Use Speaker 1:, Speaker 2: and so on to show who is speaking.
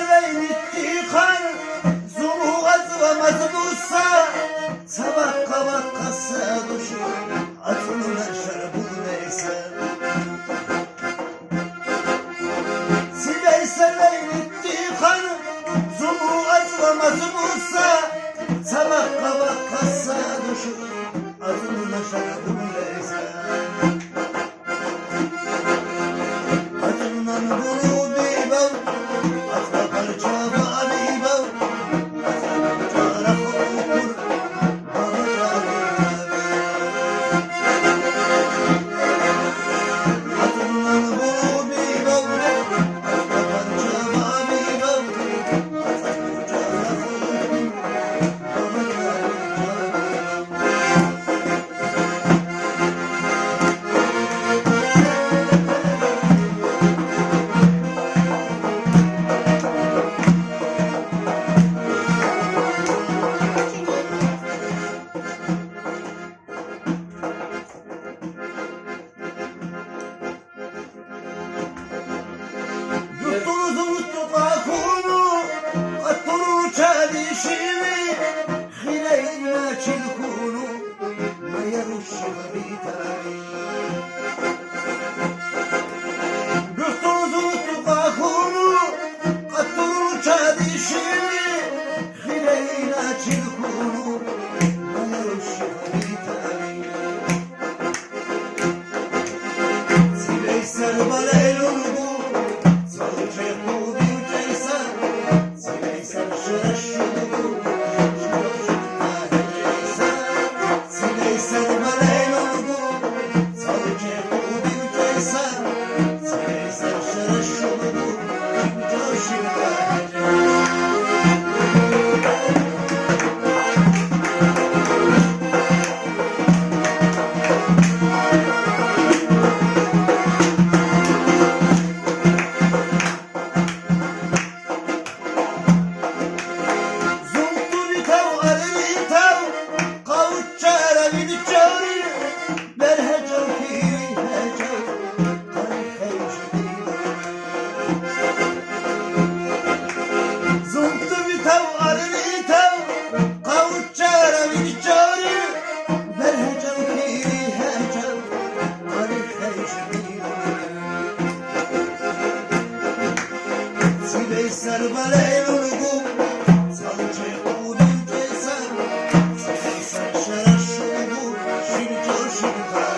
Speaker 1: serveynitti kan Zulu azlamazı dursa sabah kabak kasa duşu atılır şarabı neyse Sibey serveynitti kan Zulu azlamazı dursa sabah kabak kasa duşu atılır şarabı neyse Atılır bunu bir bal Atla parça bari bal Şimdi خلينا تكونوا ما يروش غريتاني بيختاروا تقاكونوا قطروا تادي شيني خلينا تكونوا ما يروش غريتاني سيلي سربالي لونغو صوتي قودي وجيسان سيلي سرشرشو Serbaley lulugu, salçe kudun kesa, salçe şaraşulugu, şirco şirca.